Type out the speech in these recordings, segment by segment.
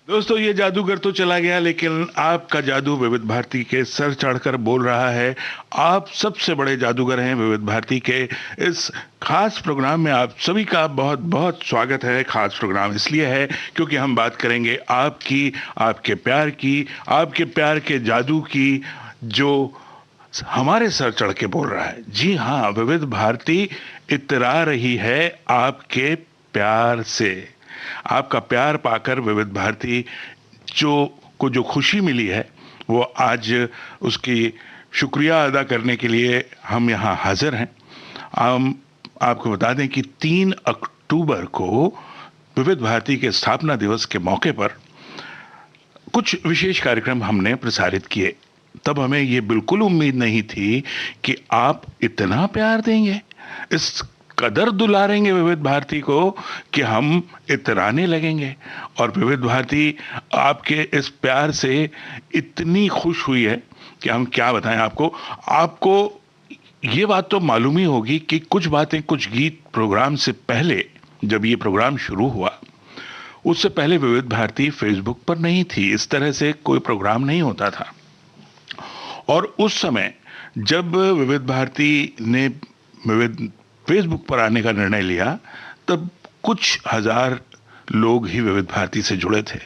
दोस्तों, ये जादूगर तो चला गया, लेकिन आपका जादू विविध भारती के सर चढ़कर बोल रहा है। आप सबसे बड़े जादूगर हैं विविध भारती के। इस खास प्रोग्राम में आप सभी का बहुत बहुत स्वागत है। खास प्रोग्राम इसलिए है क्योंकि हम बात करेंगे आपकी, आपके प्यार की, आपके प्यार के जादू की, जो हमारे सर चढ़ के बोल रहा है। जी हाँ, विविध भारती इतरा रही है आपके प्यार से। आपका प्यार पाकर विविध भारती जो खुशी मिली है, वो आज उसकी शुक्रिया अदा करने के लिए हम यहाँ हाजिर हैं। हम आपको बता दें कि 3 अक्टूबर को विविध भारती के स्थापना दिवस के मौके पर कुछ विशेष कार्यक्रम हमने प्रसारित किए। तब हमें ये बिल्कुल उम्मीद नहीं थी कि आप इतना प्यार देंगे, इस कदर दुलारेंगे विविध भारती को कि हम इतराने लगेंगे। और विविध भारती आपके इस प्यार से इतनी खुश हुई है कि हम क्या बताएं आपको। आपको ये बात तो मालूम ही होगी कि कुछ बातें, कुछ गीत प्रोग्राम से पहले, जब ये प्रोग्राम शुरू हुआ, उससे पहले विविध भारती फेसबुक पर नहीं थी। इस तरह से कोई प्रोग्राम नहीं होता था। और उस समय जब विविध भारती ने विविध फेसबुक पर आने का निर्णय लिया, तब कुछ हजार लोग ही विविध भारती से जुड़े थे।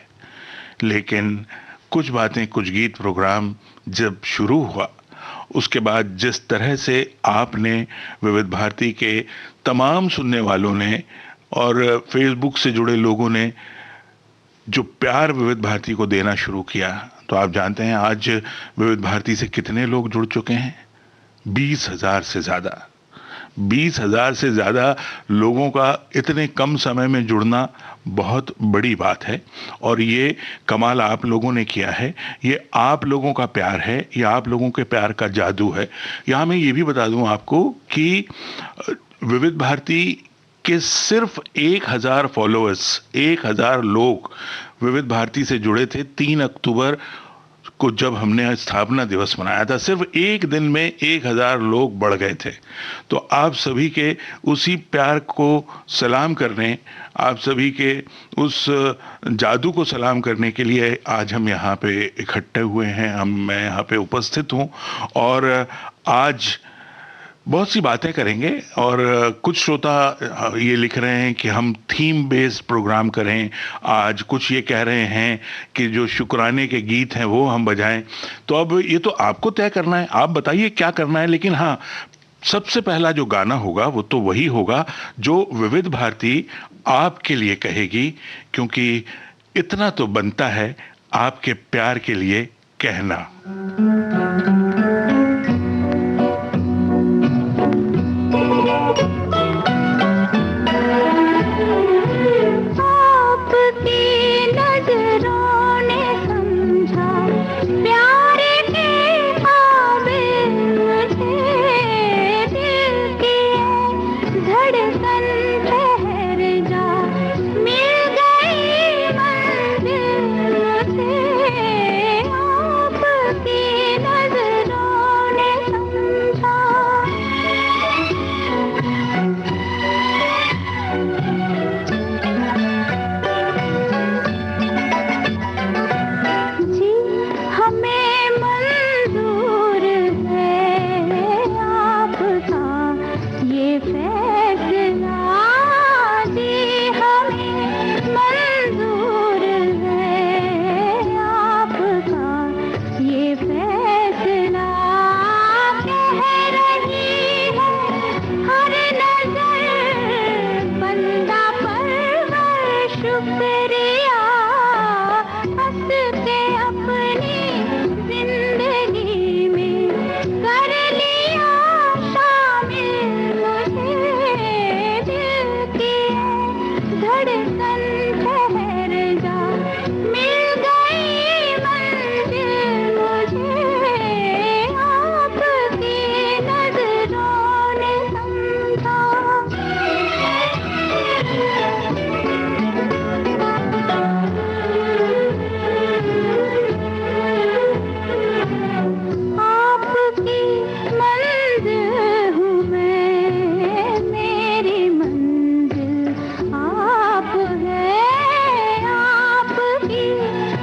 लेकिन कुछ बातें, कुछ गीत प्रोग्राम जब शुरू हुआ, उसके बाद जिस तरह से आपने, विविध भारती के तमाम सुनने वालों ने और फेसबुक से जुड़े लोगों ने जो प्यार विविध भारती को देना शुरू किया, तो आप जानते हैं आज विविध भारती से कितने लोग जुड़ चुके हैं। 20,000 से ज्यादा। 20,000 से ज्यादा लोगों का इतने कम समय में जुड़ना बहुत बड़ी बात है। और ये कमाल आप लोगों ने किया है। ये आप लोगों का प्यार है, ये आप लोगों के प्यार का जादू है। यहाँ मैं ये भी बता दूं आपको कि विविध भारती के सिर्फ 1,000 फॉलोअर्स, 1,000 लोग विविध भारती से जुड़े थे 3 अक्टूबर को, जब हमने स्थापना दिवस मनाया था। सिर्फ एक दिन में 1,000 लोग बढ़ गए थे। तो आप सभी के उसी प्यार को सलाम करने, आप सभी के उस जादू को सलाम करने के लिए आज हम यहाँ पे इकट्ठे हुए हैं। मैं यहाँ पे उपस्थित हूँ और आज बहुत सी बातें करेंगे। और कुछ श्रोता ये लिख रहे हैं कि हम थीम बेस्ड प्रोग्राम करें। आज कुछ ये कह रहे हैं कि जो शुक्राने के गीत हैं वो हम बजाएं। तो अब ये तो आपको तय करना है, आप बताइए क्या करना है। लेकिन हाँ, सबसे पहला जो गाना होगा वो तो वही होगा जो विविध भारती आपके लिए कहेगी, क्योंकि इतना तो बनता है आपके प्यार के लिए कहना।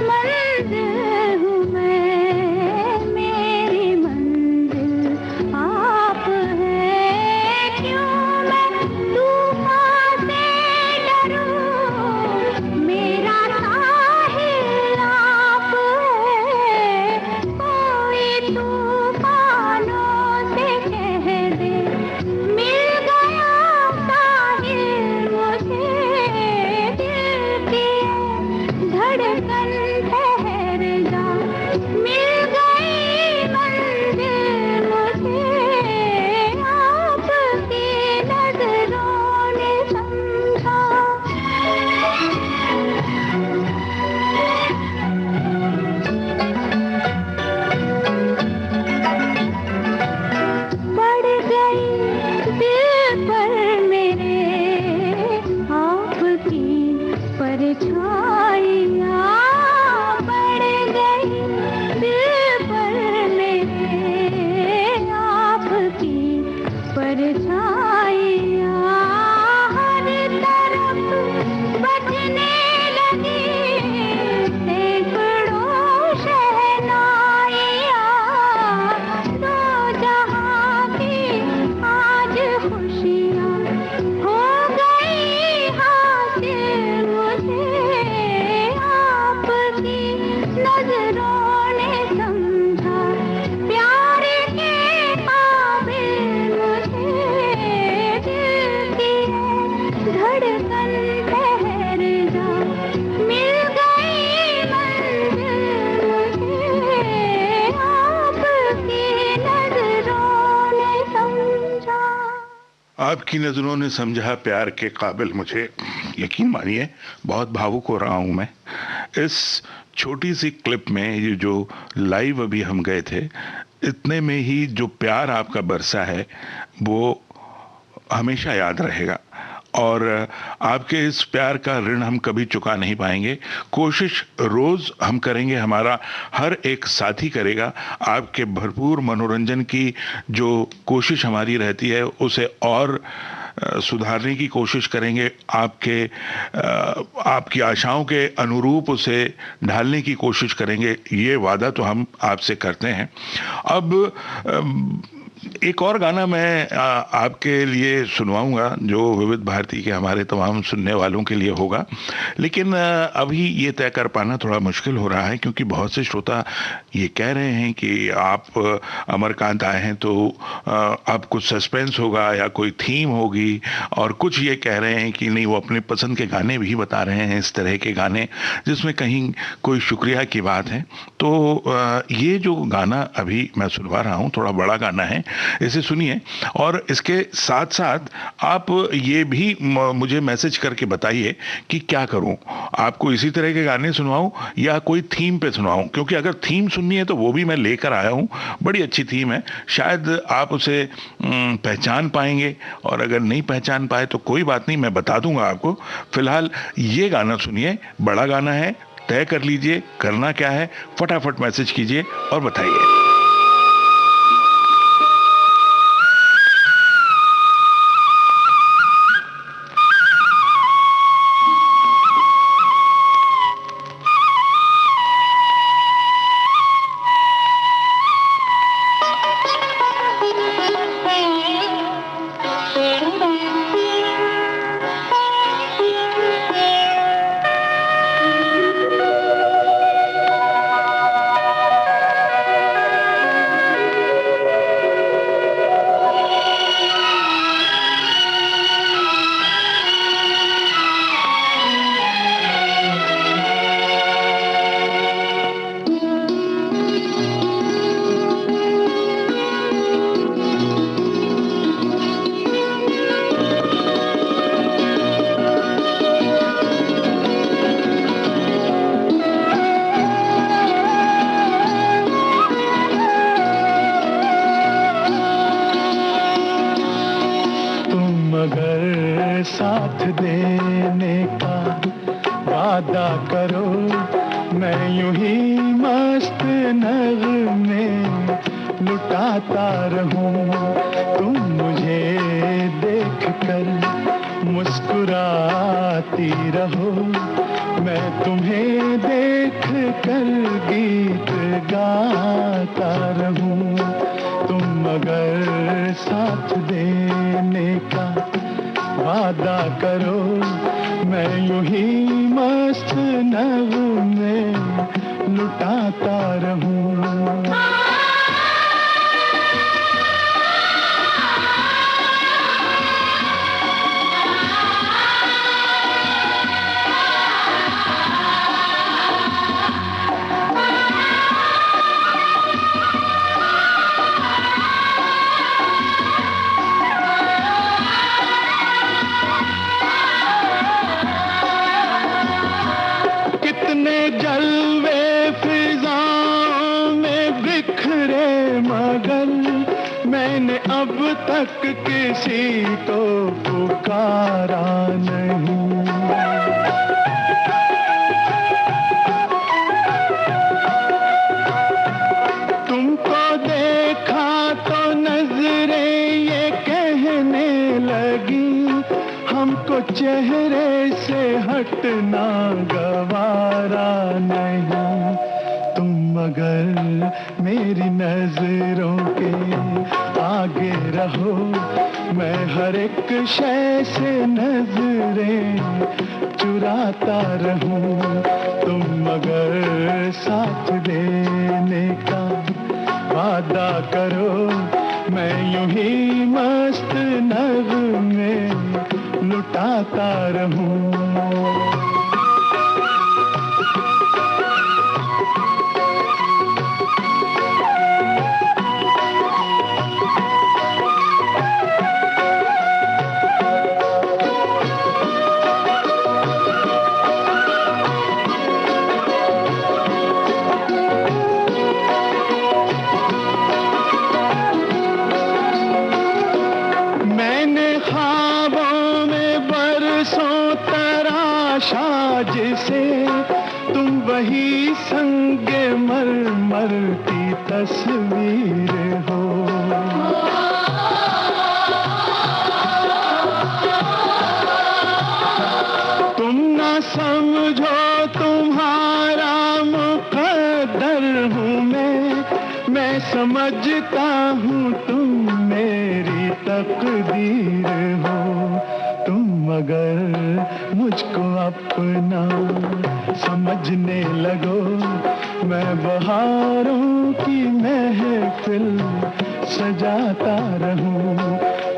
मंजिल हूँ मैं, मेरी मंजिल आप हैं। क्यों मैं तूफान से डरूं, मेरा साहिल आप है। कोई तूफानों से कह दे, मिल गया साहिल मुझे। दिल की धड़कन ठहर जा, मिल गई मंजिल मुझे। आपकी नजरों ने समझा। बढ़ गई दिल पर मेरे आपकी परछाइयाँ। बढ़ गई दिल पर मेरे आपकी परछाइयाँ। हर तरफ बजने लगी सैकड़ों शहनाइयाँ। दो जहां की आज खुशियाँ हो गई हासिल मुझे। आपकी नजरों ने समझा, प्यार के काबिल मुझे। दिल की धड़कन ठहर जा, मिल गई मंजिल मुझे। आपकी नजरों ने समझा। आपकी नजरों ने समझा प्यार के काबिल मुझे। यकीन मानिए बहुत भावुक हो रहा हूं मैं इस छोटी सी क्लिप में। ये जो लाइव अभी हम गए थे, इतने में ही जो प्यार आपका बरसा है वो हमेशा याद रहेगा। और आपके इस प्यार का ऋण हम कभी चुका नहीं पाएंगे। कोशिश रोज हम करेंगे, हमारा हर एक साथी करेगा। आपके भरपूर मनोरंजन की जो कोशिश हमारी रहती है उसे और सुधारने की कोशिश करेंगे। आपकी आशाओं के अनुरूप उसे ढालने की कोशिश करेंगे। ये वादा तो हम आपसे करते हैं। अब एक और गाना मैं आपके लिए सुनवाऊंगा जो विविध भारती के हमारे तमाम सुनने वालों के लिए होगा। लेकिन अभी ये तय कर पाना थोड़ा मुश्किल हो रहा है क्योंकि बहुत से श्रोता ये कह रहे हैं कि आप अमरकांत आए हैं तो अब कुछ सस्पेंस होगा या कोई थीम होगी, और कुछ ये कह रहे हैं कि नहीं वो अपने पसंद के गाने भी बता रहे हैं, इस तरह के गाने जिसमें कहीं कोई शुक्रिया की बात है। तो ये जो गाना अभी मैं सुनवा रहा हूँ थोड़ा बड़ा गाना है, इसे सुनिए। और इसके साथ साथ आप ये भी मुझे मैसेज करके बताइए कि क्या करूं, आपको इसी तरह के गाने सुनवाऊं या कोई थीम पे सुनवाऊं। क्योंकि अगर थीम सुननी है तो वो भी मैं लेकर आया हूं, बड़ी अच्छी थीम है, शायद आप उसे पहचान पाएंगे। और अगर नहीं पहचान पाए तो कोई बात नहीं, मैं बता दूंगा आपको। फिलहाल ये गाना सुनिए, बड़ा गाना है, तय कर लीजिए करना क्या है, फटाफट मैसेज कीजिए और बताइए। साथ देने का वादा करो, मैं यूं ही मस्त नगमे लुटाता रहूं। तुम मुझे देख कर मुस्कुराती रहो, मैं तुम्हें देख कर गीत गाता रहूं। तुम अगर साथ देने का वादा करो, मैं यूं ही मस्त नगमे लुटाता रहूं। जलवे फिजाओं में बिखरे, मगर मैंने अब तक किसी को पुकारा नहीं। तुमको देखा तो नजरें ये कहने लगी, हमको चेहरे से हटना गवारा नहीं। तुम अगर मेरी नजरों के आगे रहो, मैं हर एक शय से नजरें चुराता रहूं। तुम अगर साथ देने का वादा करो, मैं यूं ही मस्त नगमे लुटाता रहूं। जिसे तुम वही संगे मरमर की तस्वीर हो। तुम ना समझो तुम्हारा मुकद्दर हूँ मैं समझता हूँ तुम मेरी तकदीर हो। तुम अगर मुझको अपना समझने लगो, मैं बहारों की महफिल सजाता रहूं।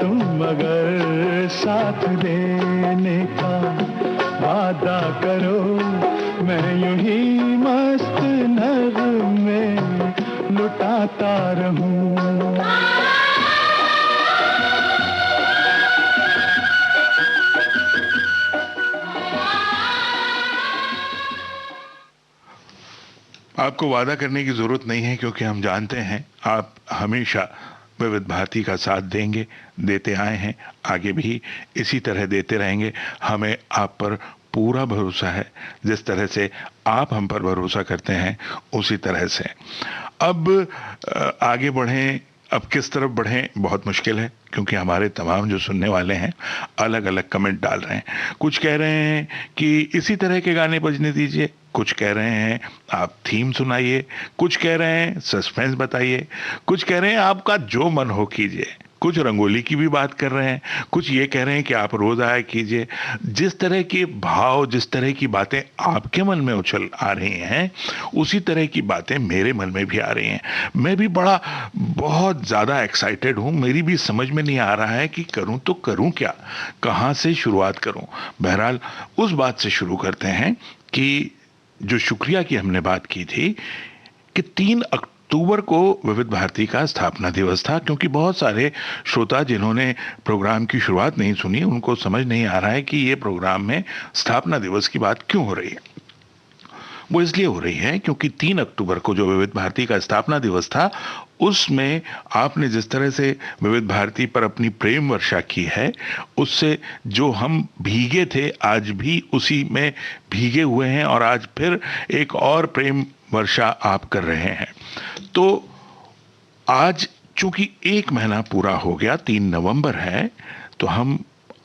तुम अगर साथ देने का वादा करो, मैं यूं ही मस्त नगमे लुटाता रहूं। आपको वादा करने की जरूरत नहीं है, क्योंकि हम जानते हैं आप हमेशा विविध भारती का साथ देंगे, देते आए हैं, आगे भी इसी तरह देते रहेंगे। हमें आप पर पूरा भरोसा है। जिस तरह से आप हम पर भरोसा करते हैं, उसी तरह से अब आगे बढ़ें। अब किस तरफ बढ़ें बहुत मुश्किल है, क्योंकि हमारे तमाम जो सुनने वाले हैं अलग अलग कमेंट डाल रहे हैं। कुछ कह रहे हैं कि इसी तरह के गाने बजने दीजिए, कुछ कह रहे हैं आप थीम सुनाइए, कुछ कह रहे हैं सस्पेंस बताइए, कुछ कह रहे हैं आपका जो मन हो कीजिए, कुछ रंगोली की भी बात कर रहे हैं, कुछ ये कह रहे हैं कि आप रोज आया कीजिए। जिस तरह के भाव, जिस तरह की बातें आपके मन में उछल आ रही हैं, उसी तरह की बातें मेरे मन में भी आ रही हैं। मैं भी बहुत ज़्यादा एक्साइटेड हूँ। मेरी भी समझ में नहीं आ रहा है कि करूँ तो करूँ क्या, कहाँ से शुरुआत करूँ। बहरहाल उस बात से शुरू करते हैं कि जो शुक्रिया की हमने बात की थी कि 3 अक्टूबर को विविध भारती का स्थापना दिवस था। क्योंकि बहुत सारे श्रोता जिन्होंने प्रोग्राम की शुरुआत नहीं सुनी, उनको समझ नहीं आ रहा है कि ये प्रोग्राम में स्थापना दिवस की बात क्यों हो रही है। वो इसलिए हो रही है क्योंकि 3 अक्टूबर को जो विविध भारती का स्थापना दिवस था, उसमें आपने जिस तरह से विविध भारती पर अपनी प्रेम वर्षा की है, उससे जो हम भीगे थे आज भी उसी में भीगे हुए हैं, और आज फिर एक और प्रेम वर्षा आप कर रहे हैं। तो आज चूंकि 1 महीना पूरा हो गया, 3 नवंबर है, तो हम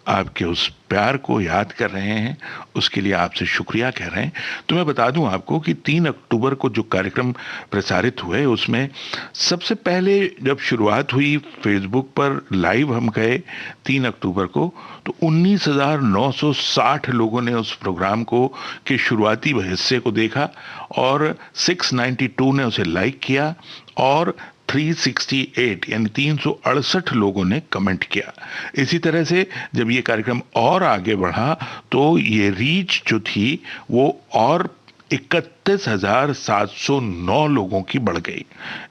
आपके उस प्यार को याद कर रहे हैं, उसके लिए आपसे शुक्रिया कह रहे हैं। तो मैं बता दूं आपको कि 3 अक्टूबर को जो कार्यक्रम प्रसारित हुए उसमें सबसे पहले जब शुरुआत हुई फेसबुक पर लाइव हम गए 3 अक्टूबर को, तो 19,960 लोगों ने उस प्रोग्राम को के शुरुआती हिस्से को देखा और 692 ने उसे लाइक किया और 368 यानी 368 लोगों ने कमेंट किया। इसी तरह से जब ये कार्यक्रम और आगे बढ़ा तो ये रीच जो थी वो और 31,709 लोगों की बढ़ गई।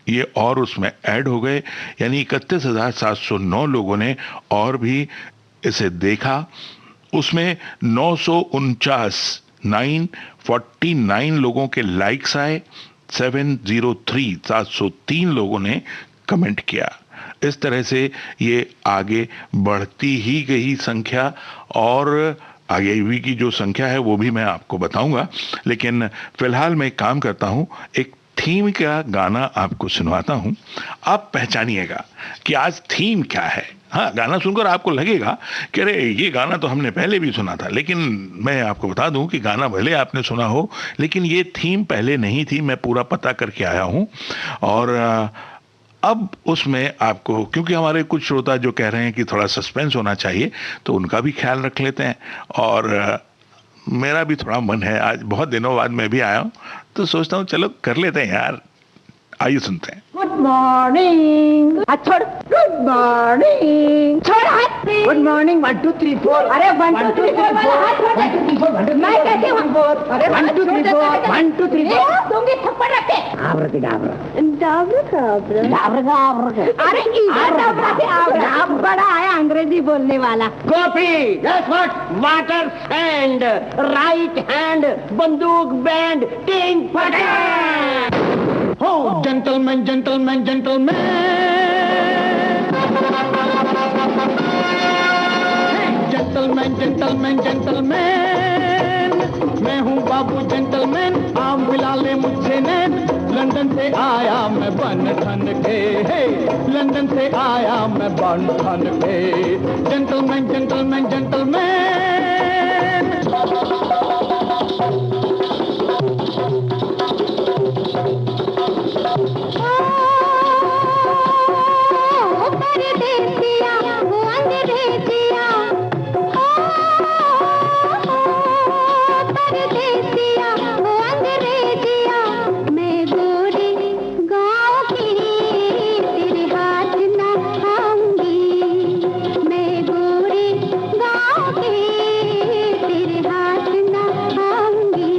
ये और उसमें ऐड हो गए, यानी 31,709 लोगों ने और भी इसे देखा। उसमें 949 लोगों के लाइक्स आए, 703 लोगों ने कमेंट किया। इस तरह से ये आगे बढ़ती ही गई संख्या, और आगे भी की जो संख्या है वो भी मैं आपको बताऊंगा, लेकिन फिलहाल मैं एक काम करता हूं, एक थीम का गाना आपको सुनवाता हूं। आप पहचानिएगा कि आज थीम क्या है। हाँ, गाना सुनकर आपको लगेगा कि अरे ये गाना तो हमने पहले भी सुना था, लेकिन मैं आपको बता दूं कि गाना भले आपने सुना हो लेकिन ये थीम पहले नहीं थी। मैं पूरा पता करके आया हूं और अब उसमें आपको, क्योंकि हमारे कुछ श्रोता जो कह रहे हैं कि थोड़ा सस्पेंस होना चाहिए, तो उनका भी ख्याल रख लेते हैं। और मेरा भी थोड़ा मन है, आज बहुत दिनों बाद मैं भी आया हूं तो सोचता हूं चलो कर लेते हैं यार। आइए सुनते हैं। Good morning. छोड़। Good morning. छोड़ हाथ। Good morning. 1 2 3 4। अरे 1 2 3 4 1 2 3 4 मैं कैसे हूँ? अरे 1 2 3 4 1 2 3 4 दूंगी थप्पड़ रखे। आबरा के डाबरा। डाबरा का आबरा। डाबरा का आबरा। अरे इधर डाबरा के आबरा। बड़ा है अंग्रेजी बोलने वाला। Coffee. Yes what? Water sand. Right hand बंदूक बैंड टिंग फटाक। Oh, gentlemen, gentlemen, gentlemen. Hey, gentlemen, gentlemen, gentlemen. मैं हूँ बाबू जेंटलमैन, आम मिला ले मुझसे नैन। लंदन से आया मैं बन ठन के, हे लंदन से आया मैं बन ठन के। Gentleman, gentleman, gentleman. परदेसिया वो अंग्रेजिया, परदेसिया वो अंग्रेजिया, मैं गोरी गाँव की तेरे हाथ न आऊंगी, मैं गोरी गाँव की तेरे हाथ न आऊंगी।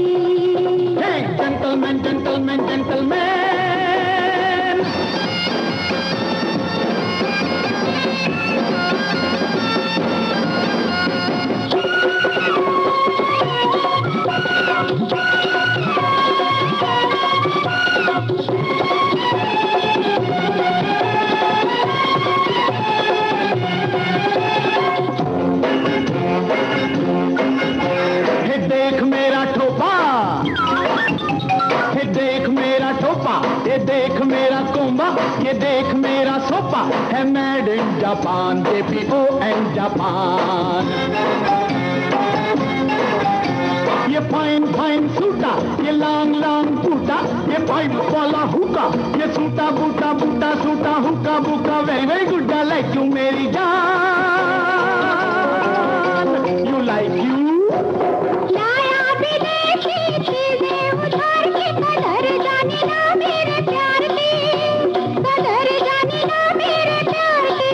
Gentleman, gentleman, gentleman. ये देख मेरा सोफा है made in Japan, JPON Japan. ये फाइन फाइन सूटा, ये लॉन्ग लॉन्ग बूटा, ये पाइप वाला हुक्का, ये सूटा बूटा बूटा सूटा हुक्का बुक्का, very good I like you मेरी जान, यू लाइक यू। लाया विदेशी चीजें उधार के, कदर जाने ना मेरे प्यार की, कदर जाने ना मेरे प्यार की।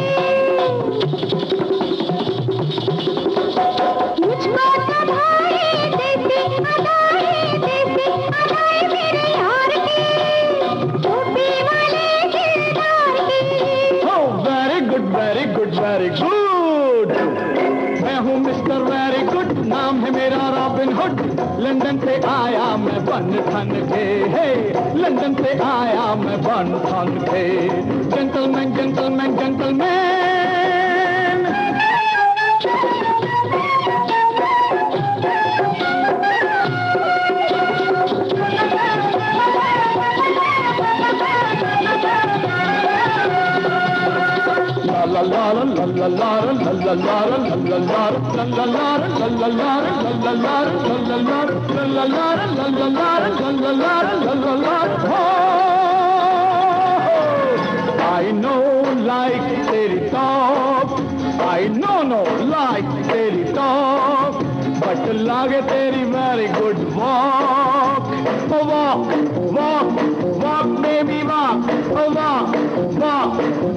मुझको तुम्हारे जैसे अदाए मेरे यार की, टोपी वाले दिलदार की। Oh, very good, very good, very good. मैं हूँ मिस्टर वेरी गुड, नाम है मेरा रॉबिन हुड। लंदन से आया मैं बन ठन के, हे लंदन से आया मैं बन ठन के। Gentleman, gentleman, gentleman. ला I know like तेरी talk, I know like तेरी talk, but लागे तेरी very good walk. Oh, walk baby walk. Oh,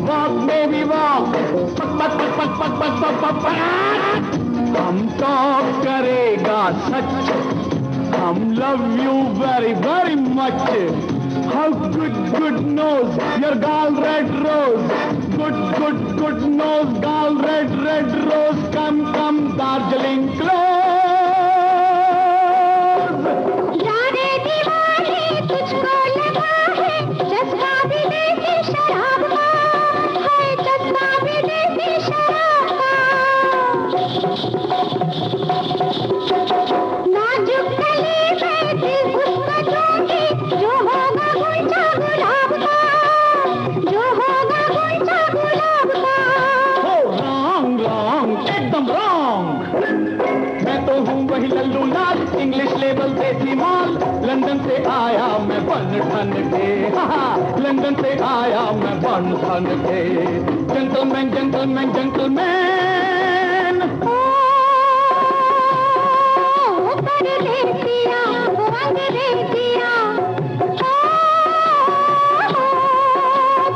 walk baby walk. हम talk करेगा सच, हम love you very very much. How good nose, your gal red rose. Good nose, gal red rose. Come, Darjeeling close. जाने दीवाने तुझको लगा है चस्का भी देसी शराब का, है चस्का भी देसी शराब का। नाजुक गले में दिल उसका दूंगी, जो होगा गुंजा गुलाब का, जो होगा गुंजा गुलाब का। Oh, wrong, एकदम wrong. मैं तो हूँ वही लल्लू लाल, इंग्लिश लेवल देसी माल। लंदन से आया मैं बन ठन के, लंदन से आया मैं बन ठन के। जेंटलमैन परदेसिया वो अंग्रेजिया,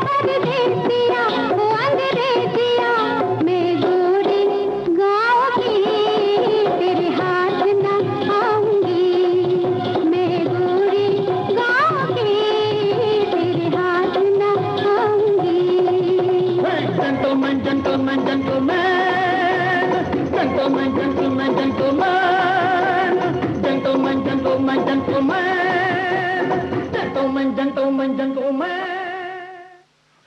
परदेसिया वो अंग्रेजिया। मैं गोरी गाँव की तेरे हाथ न आऊंगी, मैं गोरी गाँव की तेरे हाथ न आऊंगी। gentleman.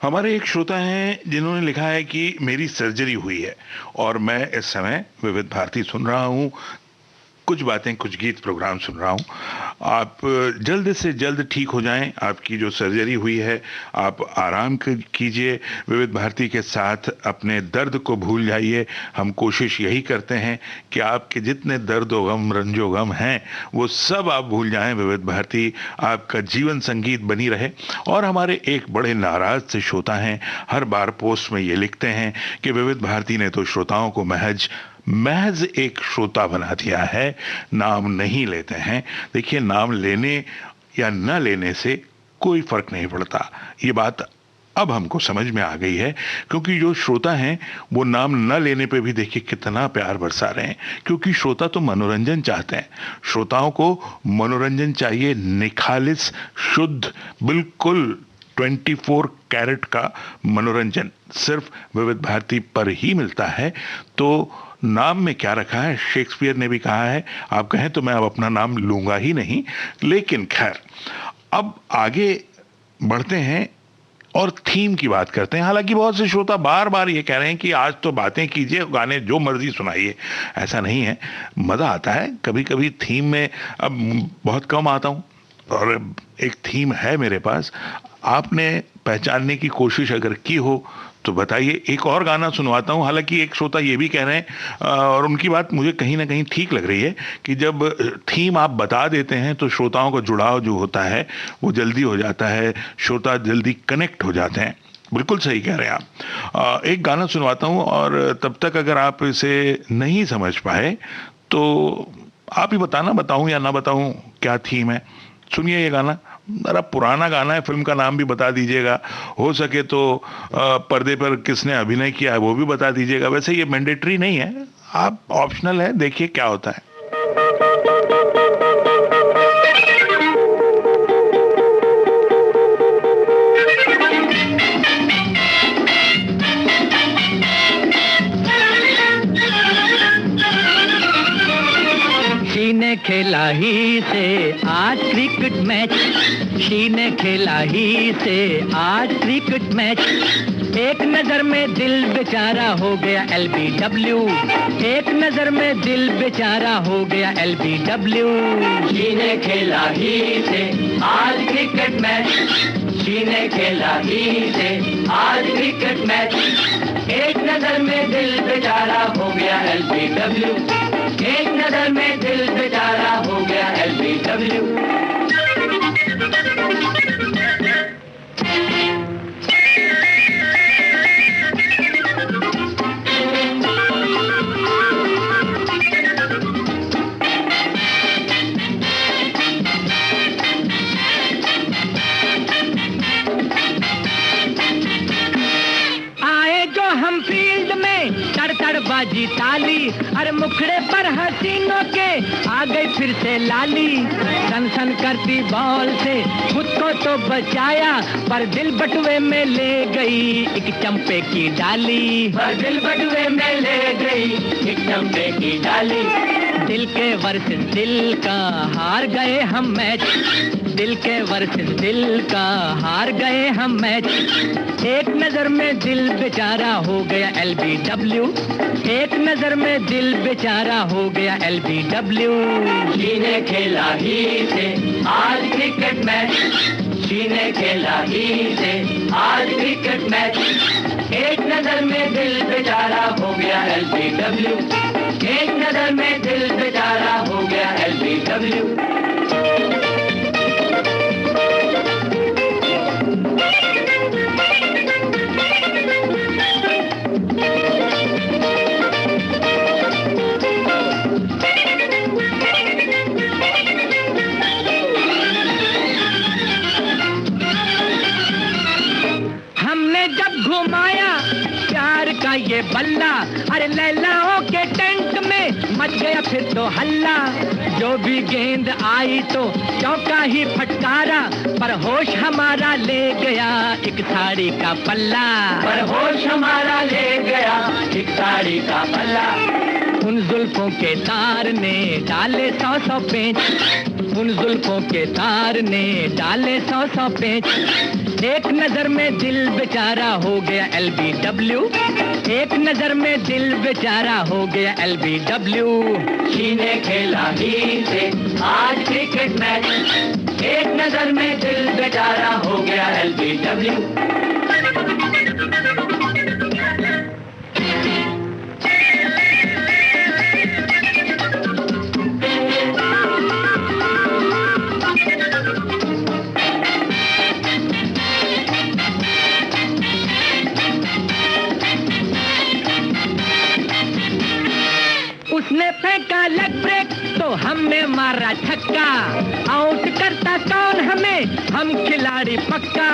हमारे एक श्रोता हैं जिन्होंने लिखा है कि मेरी सर्जरी हुई है और मैं इस समय विविध भारती सुन रहा हूँ, कुछ बातें कुछ गीत प्रोग्राम सुन रहा हूँ। आप जल्द से जल्द ठीक हो जाएं, आपकी जो सर्जरी हुई है आप आराम कीजिए, विविध भारती के साथ अपने दर्द को भूल जाइए। हम कोशिश यही करते हैं कि आपके जितने दर्द व गम रंजो गम हैं वो सब आप भूल जाएं, विविध भारती आपका जीवन संगीत बनी रहे। और हमारे एक बड़े नाराज से श्रोता हैं, हर बार पोस्ट में ये लिखते हैं कि विविध भारती ने तो श्रोताओं को महज एक श्रोता बना दिया है, नाम नहीं लेते हैं। देखिए, नाम लेने या न लेने से कोई फर्क नहीं पड़ता, ये बात अब हमको समझ में आ गई है, क्योंकि जो श्रोता हैं वो नाम न लेने पे भी देखिए कितना प्यार बरसा रहे हैं, क्योंकि श्रोता तो मनोरंजन चाहते हैं। श्रोताओं को मनोरंजन चाहिए, निखालिस, शुद्ध, बिल्कुल 24 कैरेट का मनोरंजन सिर्फ विविध भारती पर ही मिलता है। तो नाम में क्या रखा है, शेक्सपियर ने भी कहा है, आप कहें तो मैं अब अपना नाम लूंगा ही नहीं। लेकिन खैर, अब आगे बढ़ते हैं और थीम की बात करते हैं। हालांकि बहुत से श्रोता बार बार ये कह रहे हैं कि आज तो बातें कीजिए, गाने जो मर्जी सुनाइए। ऐसा नहीं है, मज़ा आता है कभी कभी थीम में। अब बहुत कम आता हूँ और एक थीम है मेरे पास, आपने पहचानने की कोशिश अगर की हो तो बताइए। एक और गाना सुनवाता हूँ। हालांकि एक श्रोता ये भी कह रहे हैं और उनकी बात मुझे कहीं ना कहीं ठीक लग रही है कि जब थीम आप बता देते हैं तो श्रोताओं का जुड़ाव जो होता है वो जल्दी हो जाता है, श्रोता जल्दी कनेक्ट हो जाते हैं। बिल्कुल सही कह रहे हैं आप। एक गाना सुनवाता हूँ और तब तक अगर आप इसे नहीं समझ पाए तो आप ही बताना, बताऊँ या ना बताऊँ क्या थीम है। सुनिए ये गाना, बड़ा पुराना गाना है, फिल्म का नाम भी बता दीजिएगा, हो सके तो पर्दे पर किसने अभिनय किया है वो भी बता दीजिएगा। वैसे ये मैंडेटरी नहीं है, आप ऑप्शनल है, देखिए क्या होता है। शी ने खेला ही से आज क्रिकेट मैच, शी ने खेला ही से आज क्रिकेट मैच। एक नजर में दिल बेचारा हो गया LBW, एक नजर में दिल बेचारा हो गया LBW। शी ने खेला ही से आज क्रिकेट मैच, शी ने खेला ही से आज क्रिकेट मैच, एक नजर में दिल बेचारा हो गया एलबीडब्ल्यू, एक नजर में दिल बेचारा हो गया एलबीडब्ल्यू। बाजी ताली, अरे मुखड़े पर हसीनों के आ गई फिर से लाली, सन सन करती बॉल से खुद को तो बचाया, पर दिल बटुए में ले गई एक चंपे की डाली, पर दिल बटुए में ले गई एक चंपे की डाली। दिल के वर्सेस दिल का हार गए हम मैच, दिल के वर्सेस दिल का हार गए हम मैच, एक नजर में दिल बेचारा हो गया एलबीडब्ल्यू, एक नजर में दिल बेचारा हो गया एलबीडब्ल्यू। जी ने खेला ही से आज क्रिकेट मैच, जी ने खेला ही से आज क्रिकेट मैच, एक नजर में दिल बेचारा हो गया एलबीडब्ल्यू, एक नजर में दिल बेचारा हो गया एलबीडब्ल्यू। ये बल्ला, अरे लैलाओं के टेंट में मच गया फिर तो हल्ला, जो भी गेंद आई तो चौका ही फटकारा, पर होश हमारा ले गया एक साड़ी का पल्ला, पर होश हमारा ले गया एक साड़ी का पल्ला। उन जुल्फों के तार ने डाले 100 पेंच, उन जुल्फों के तार ने डाले 100 पेंच, एक नजर में दिल बेचारा हो गया एलबीडब्ल्यू, एक नजर में दिल बेचारा हो गया एलबीडब्ल्यू। जी ने खेला ही से आज क्रिकेट मैच, एक नजर में दिल बेचारा हो गया एलबीडब्ल्यू। उसने फेंका लेग ब्रेक तो हमने मारा छक्का, आउट करता कौन हमें, हम खिलाड़ी पक्का,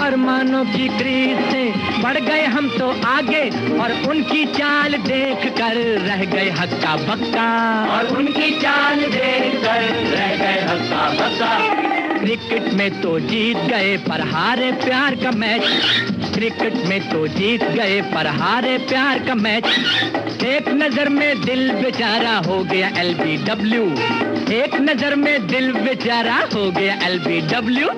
अरमानों की क्रीज से बढ़ गए हम तो आगे, और उनकी चाल देख कर रह गए हक्का बक्का, और उनकी चाल देख कर रह गए हक्का बक्का। क्रिकेट में तो जीत गए पर हारे प्यार का मैच, क्रिकेट में तो जीत गए पर हारे प्यार का मैच, एक नजर में दिल बेचारा हो गया एलबीडब्ल्यू, एक नजर में दिल बेचारा हो गया एलबीडब्ल्यू।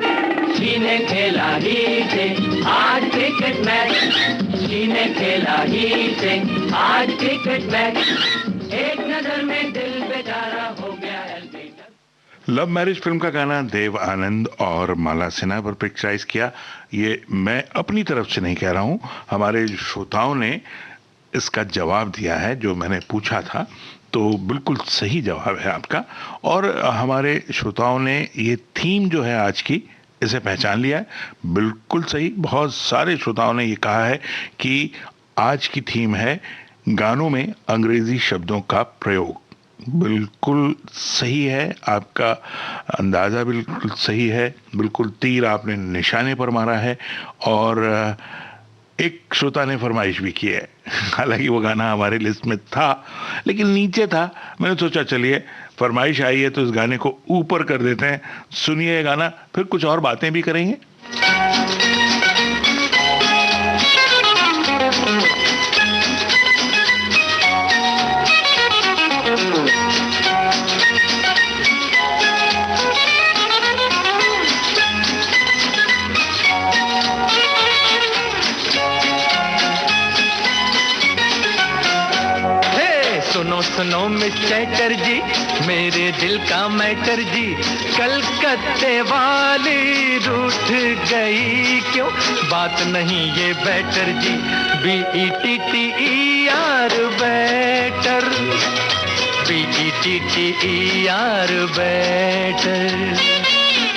जी ने खेला ही से आज क्रिकेट मैच, जी ने खेला ही से आज क्रिकेट मैच, एक नजर में दिल बेचारा हो गया एलबीडब्ल्यू। लव मैरिज फिल्म का गाना देव आनंद और माला सिन्हा पर पिक्चराइज किया। ये मैं अपनी तरफ से नहीं कह रहा हूं, हमारे श्रोताओं ने इसका जवाब दिया है जो मैंने पूछा था, तो बिल्कुल सही जवाब है आपका। और हमारे श्रोताओं ने ये थीम जो है आज की, इसे पहचान लिया है, बिल्कुल सही। बहुत सारे श्रोताओं ने ये कहा है कि आज की थीम है गानों में अंग्रेजी शब्दों का प्रयोग। बिल्कुल सही है, आपका अंदाज़ा बिल्कुल सही है, बिल्कुल तीर आपने निशाने पर मारा है। और एक श्रोता ने फरमाइश भी की है, हालांकि वो गाना हमारे लिस्ट में था लेकिन नीचे था, मैंने सोचा चलिए फरमाइश आई है तो इस गाने को ऊपर कर देते हैं। सुनिए ये गाना, फिर कुछ और बातें भी करेंगे। सुनो मिस चैटर्जी, मेरे दिल का मैटर जी, कलकत्ते वाली रूठ रूठ गई क्यों, बात नहीं ये बेटर जी, BETTER बेटर, BETTER बेटर।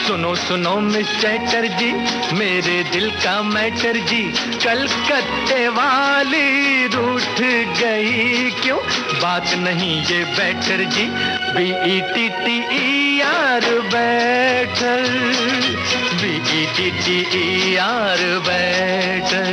सुनो सुनो मिस चैटर्जी, मेरे दिल का मैटर जी, कलकत्ते वाली रूठ गई क्यों, बात नहीं ये बेटर जी, BETTER बेटर, BETTER बेटर।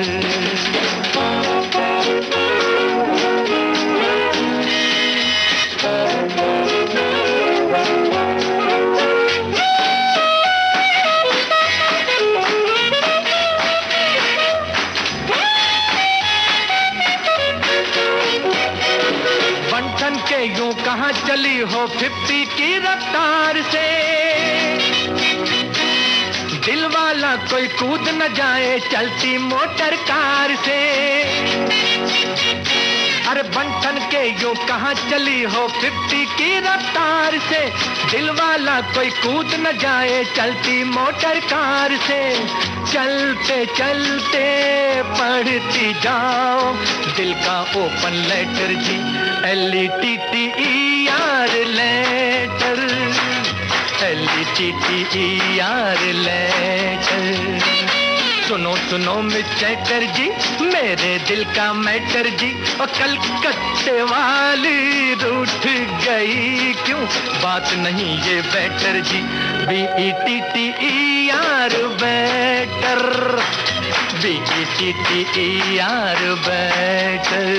यूं कहाँ चली हो 50 की रफ्तार से, दिल वाला कोई कूद न जाए चलती मोटर कार से। अरे बंठन के यूं कहाँ चली हो 50 की रफ्तार से, दिल वाला कोई कूद न जाए चलती मोटर कार से। चलते चलते पढ़ती जाओ दिल का ओपन लेटर जी, LETTER लेटर, LETTER लेटर। सुनो सुनो मिस चैटर्जी, मेरे दिल का मैटर जी, और कलकत्ते वाली रूठ गई क्यों, बात नहीं ये बेटर जी, BETTER बेटर, BETTER बेटर।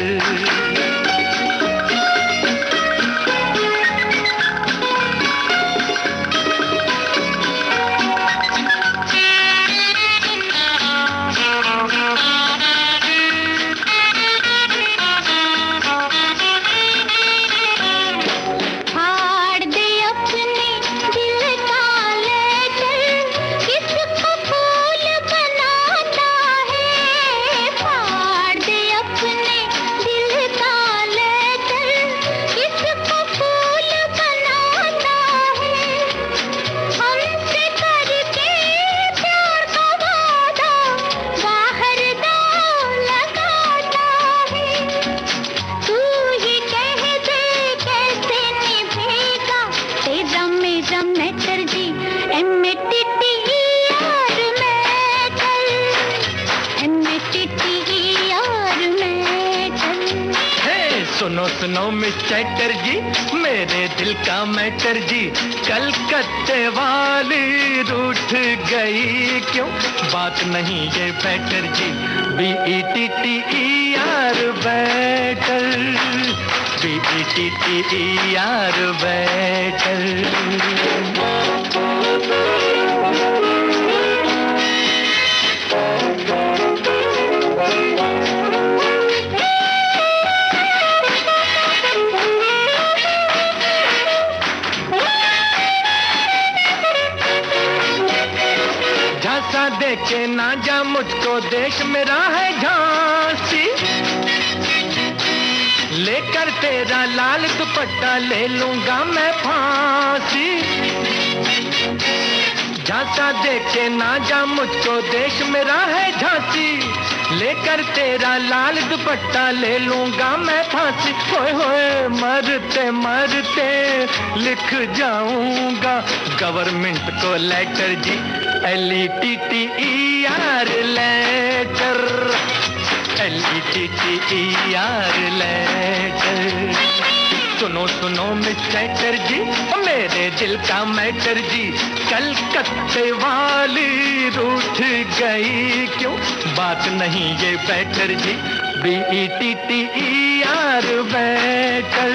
सुनो सुनो मिस चैटर्जी, मेरे दिल का मैटर जी, कलकत्ते वाली रूठ गई क्यों, बात नहीं ये बेटर जी, BETTER बेटर, BETTER बेटर। देखे ना जा मुझको देश मेरा है झांसी, लेकर तेरा लाल दुपट्टा ले लूंगा मैं फांसी। झांसा देखे ना जा मुझको देश मेरा है झांसी, लेकर तेरा लाल दुपट्टा ले लूंगा मैं फांसी। होए होए मरते मरते लिख जाऊंगा गवर्नमेंट को लेटर जी, LETTER लेटर, LETTER लेटर। सुनो सुनो मिस चैटर्जी, मेरे दिल का मैटर जी, कलकत्ते वाली रूठ गई क्यों, बात नहीं ये बेटर जी, BETTER बेटर,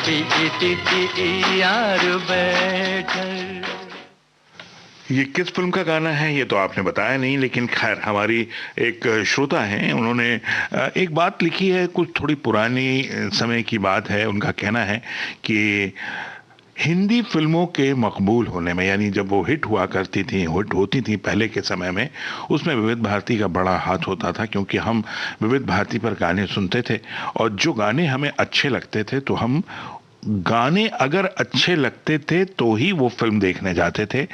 BETTER बेटर। ये किस फिल्म का गाना है ये तो आपने बताया नहीं, लेकिन खैर हमारी एक श्रोता हैं, उन्होंने एक बात लिखी है, कुछ थोड़ी पुरानी समय की बात है। उनका कहना है कि हिंदी फिल्मों के मकबूल होने में, यानी जब वो हिट हुआ करती थी, हिट होती थी पहले के समय में, उसमें विविध भारती का बड़ा हाथ होता था, क्योंकि हम विविध भारती पर गाने सुनते थे और जो गाने हमें अच्छे लगते थे तो हम गाने अगर अच्छे लगते थे तो ही वो फिल्म देखने जाते थे,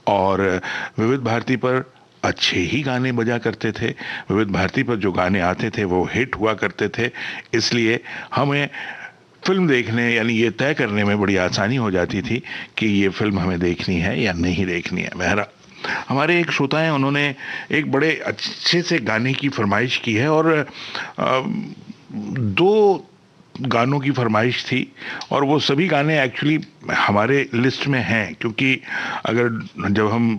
और विविध भारती पर अच्छे ही गाने बजा करते थे। विविध भारती पर जो गाने आते थे वो हिट हुआ करते थे, इसलिए हमें फिल्म देखने यानी ये तय करने में बड़ी आसानी हो जाती थी कि ये फिल्म हमें देखनी है या नहीं देखनी है। मेहरा हमारे एक श्रोता हैं, उन्होंने एक बड़े अच्छे से गाने की फरमाइश की है, और 2 गानों की फरमाइश थी, और वो सभी गाने एक्चुअली हमारे लिस्ट में हैं, क्योंकि अगर जब हम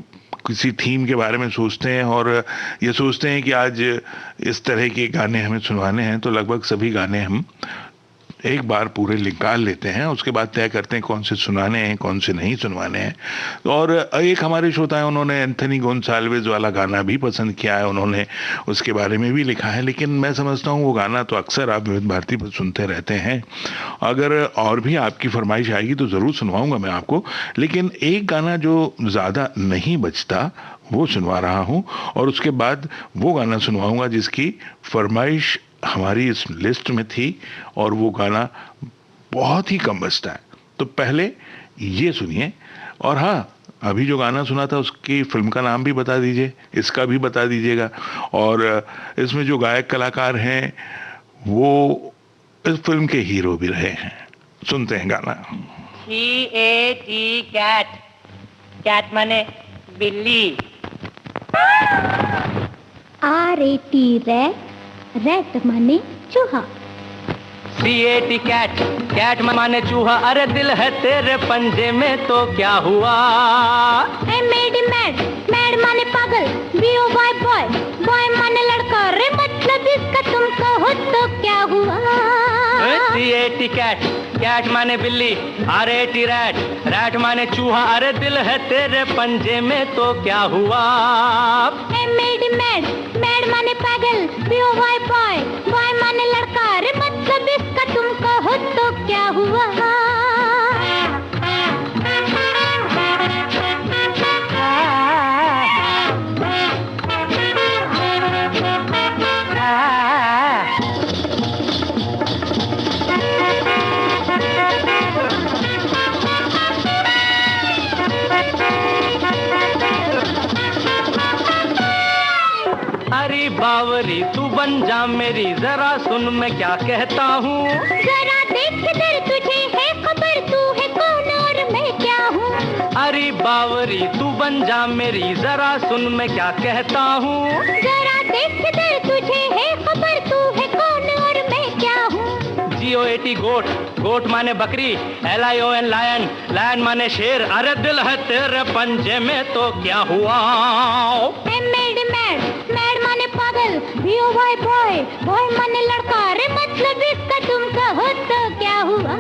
किसी थीम के बारे में सोचते हैं और ये सोचते हैं कि आज इस तरह के गाने हमें सुनवाने हैं, तो लगभग सभी गाने हम एक बार पूरे निकाल लेते हैं, उसके बाद तय करते हैं कौन से सुनाने हैं कौन से नहीं सुनवाने हैं। और एक हमारे श्रोता है, उन्होंने एंथनी गोन्साल्विस वाला गाना भी पसंद किया है, उन्होंने उसके बारे में भी लिखा है, लेकिन मैं समझता हूँ वो गाना तो अक्सर आप विविध भारती पर सुनते रहते हैं। अगर और भी आपकी फरमाइश आएगी तो ज़रूर सुनवाऊँगा मैं आपको, लेकिन एक गाना जो ज़्यादा नहीं बजता वो सुनवा रहा हूँ, और उसके बाद वो गाना सुनवाऊँगा जिसकी फरमाइश हमारी इस लिस्ट में थी, और वो गाना बहुत ही कम बजता है। तो पहले ये सुनिए, और हाँ, अभी जो गाना सुना था उसकी फिल्म का नाम भी बता दीजिए, इसका भी बता दीजिएगा, और इसमें जो गायक कलाकार हैं वो इस फिल्म के हीरो भी रहे हैं। सुनते हैं गाना। CAT कैट, कैट माने बिल्ली। RAT रैट, रैट माने चूहा। CAT कैट, कैट माने चूहा। अरे दिल है तेरे पंजे में तो क्या हुआ? MAD मैड, मैड माने पागल। BOY बॉय, बॉय माने लड़का। रे मतलब इसका तुम कहो तो क्या हुआ? CAT कैट, कैट माने बिल्ली। RAT रैट, रैट माने चूहा। अरे दिल है तेरे पंजे में तो क्या हुआ? MAD मैड, मैड माने पागल। BOY बॉय, बॉय माने लड़का। रे मतलब इसका तुम कहो तो क्या हुआ? अरे बावरी तू बन जा मेरी, जरा सुन मैं क्या कहता हूँ। जरा देख किधर, तुझे है खबर तू है कौन और मैं क्या हूँ? अरे बावरी तू बन जा मेरी, जरा सुन मैं क्या कहता हूँ। जरा देख किधर, तुझे है खबर तू है कौन और मैं क्या हूँ? GOAT गोट, गोट माने बकरी। LION लायन, लायन माने शेर। अरे दिल है तेरे पंजे में तो क्या हुआ? MAD मैड, मैड माने पागल। BOY बॉय, बॉय माने लड़का। रे मतलब इसका तुम कहो तो क्या हुआ?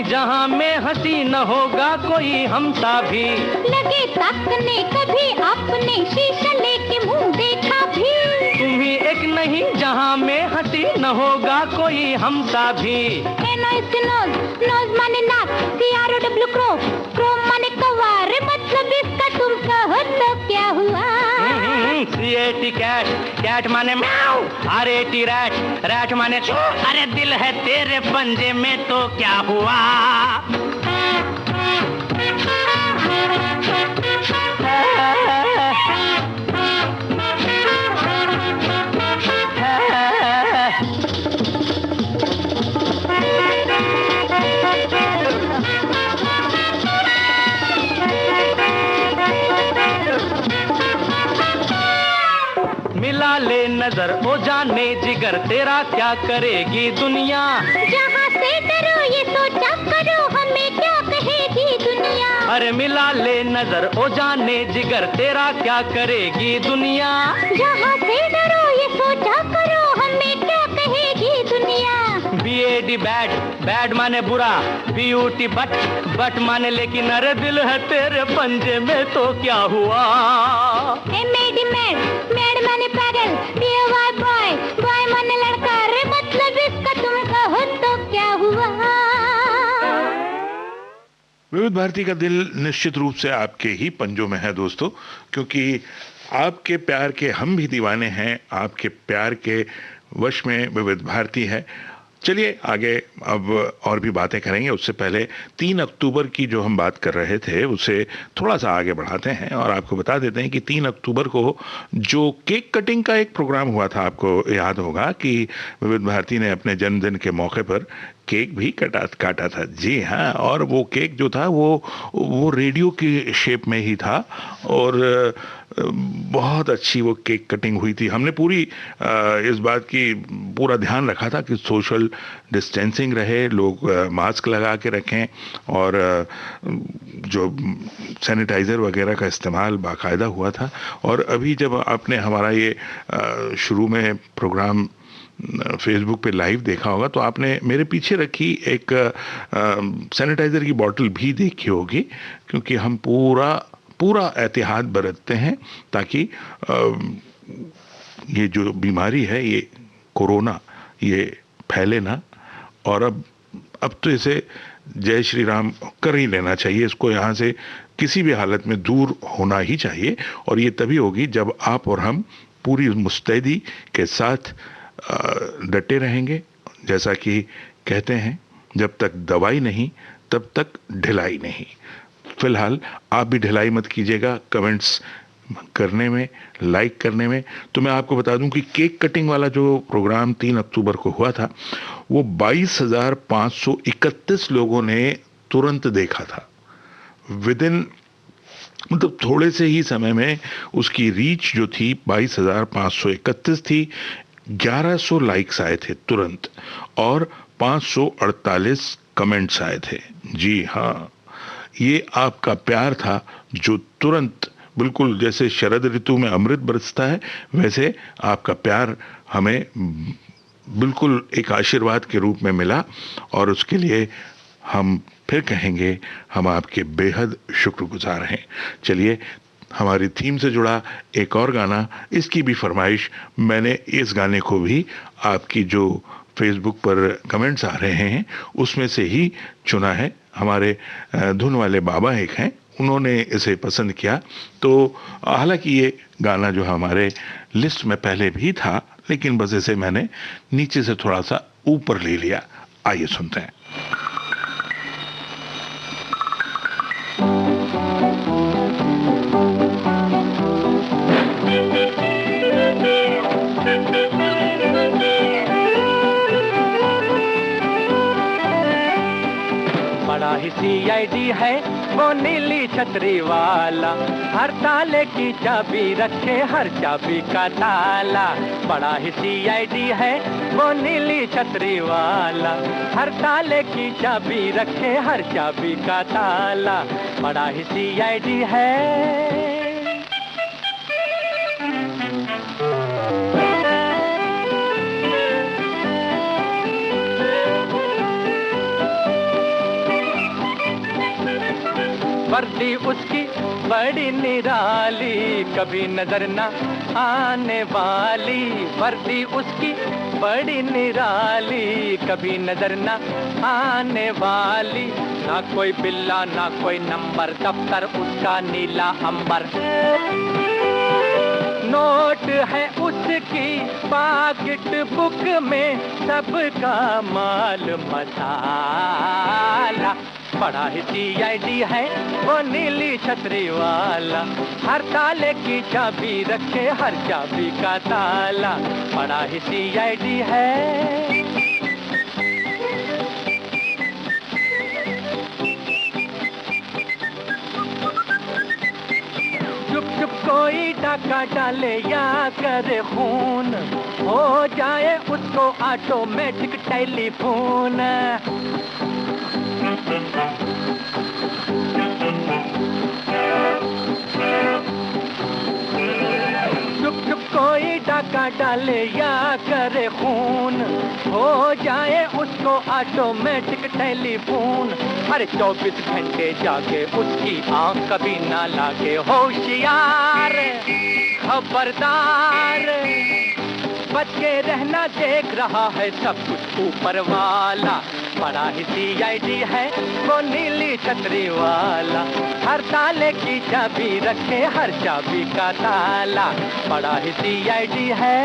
जहाँ में हंसी न होगा कोई हमसा भी। लगे ताकने कभी आपने शीशा लेके मुंह देखा भी। तुम ही एक नहीं जहाँ में हंसी न होगा कोई हमसा भी। नोज नोज माने नाक। CROW क्रो, क्रो माने कौवा। रे मतलब इसका तुम कहो तो क्या हुआ? CAT कैट, कैट माने म्याऊ। RAT रैट, रैट माने चू। अरे दिल है तेरे पंजे में तो क्या हुआ? मिला ले नजर ओ जाने जिगर, तेरा क्या करेगी दुनिया? जहाँ से डरो ये सोचा करो, हमें क्या कहेगी दुनिया? अरे मिला ले नजर ओ जाने जिगर तेरा क्या करेगी दुनिया। यहाँ से डरो ये सोचा करो हमें क्या कहेगी दुनिया। BAD बैड, बैड माने बुरा, ब्यूटी बट माने लेकिन अरे दिल है तेरे पंजे में तो क्या हुआ। MAD मैड, मैड माने पागल, BOY बॉय, बॉय माने लड़का, रे मतलब इसका तुम कहो तो क्या हुआ। विविध भारती का दिल निश्चित रूप से आपके ही पंजों में है दोस्तों, क्योंकि आपके प्यार के हम भी दीवाने हैं, आपके प्यार के वश में विविध भारती है। चलिए आगे अब और भी बातें करेंगे। उससे पहले 3 अक्टूबर की जो हम बात कर रहे थे उसे थोड़ा सा आगे बढ़ाते हैं और आपको बता देते हैं कि 3 अक्टूबर को जो केक कटिंग का एक प्रोग्राम हुआ था, आपको याद होगा कि विविध भारती ने अपने जन्मदिन के मौके पर केक भी काटा था। जी हाँ, और वो केक जो था वो रेडियो की शेप में ही था और बहुत अच्छी वो केक कटिंग हुई थी। हमने पूरी इस बात की पूरा ध्यान रखा था कि सोशल डिस्टेंसिंग रहे, लोग मास्क लगा के रखें और जो सैनिटाइज़र वगैरह का इस्तेमाल बाकायदा हुआ था। और अभी जब आपने हमारा ये शुरू में प्रोग्राम फेसबुक पे लाइव देखा होगा तो आपने मेरे पीछे रखी एक सैनिटाइज़र की बोतल भी देखी होगी, क्योंकि हम पूरा एहतियात बरतते हैं ताकि ये जो बीमारी है, ये कोरोना, ये फैले ना। और अब तो इसे जय श्री राम कर ही लेना चाहिए, इसको यहाँ से किसी भी हालत में दूर होना ही चाहिए। और ये तभी होगी जब आप और हम पूरी मुस्तैदी के साथ डटे रहेंगे। जैसा कि कहते हैं, जब तक दवाई नहीं तब तक ढिलाई नहीं। फिलहाल आप भी ढिलाई मत कीजिएगा कमेंट्स करने में, लाइक करने में। तो मैं आपको बता दूं कि केक कटिंग वाला जो प्रोग्राम 3 अक्टूबर को हुआ था वो 22,531 लोगों ने तुरंत देखा था। विदिन मतलब थोड़े से ही समय में उसकी रीच जो थी 22,531 थी। 1100 लाइक्स आए थे तुरंत और 548 कमेंट्स आए थे। जी हाँ, ये आपका प्यार था जो तुरंत, बिल्कुल जैसे शरद ऋतु में अमृत बरसता है, वैसे आपका प्यार हमें बिल्कुल एक आशीर्वाद के रूप में मिला। और उसके लिए हम फिर कहेंगे हम आपके बेहद शुक्रगुजार हैं। चलिए, हमारी थीम से जुड़ा एक और गाना, इसकी भी फरमाइश मैंने इस गाने को भी आपकी जो फेसबुक पर कमेंट्स आ रहे हैं उसमें से ही चुना है। हमारे धुन वाले बाबा एक हैं, उन्होंने इसे पसंद किया। तो हालांकि ये गाना जो हमारे लिस्ट में पहले भी था, लेकिन बस इसे मैंने नीचे से थोड़ा सा ऊपर ले लिया। आइए सुनते हैं। CID है वो नीली छतरी वाला, हर ताले की चाबी रखे हर चाबी का ताला। बड़ा ही CID है वो नीली छतरी वाला, हर ताले की चाबी रखे हर चाबी का ताला। बड़ा ही CID है। वर्दी उसकी बड़ी निराली, कभी नजर न आने वाली। वर्दी उसकी बड़ी निराली, कभी नजर न आने वाली। ना कोई बिल्ला ना कोई नंबर, दफ्तर उसका नीला अंबर। नोट है उसकी पॉकेट बुक में, सबका माल मसाला। बड़ा ही CID है वो नीली छतरी वाला, हर ताले की चाबी रखे हर चाबी का ताला। बड़ा ही CID है। चुप चुप कोई डाका डाले या करे खून, हो जाए उसको ऑटोमेटिक टेलीफोन। चुप चुप कोई डाका डाले या करे खून, हो जाए उसको ऑटोमेटिक टेलीफोन। अरे 24 घंटे जाके उसकी आंख कभी ना लागे। होशियार खबरदार, बच के रहना, देख रहा है सब कुछ ऊपर वाला। बड़ा ही CID है वो नीली छतरी वाला, हर ताले की चाबी रखे, हर चाबी का ताला। बड़ा ही CID है।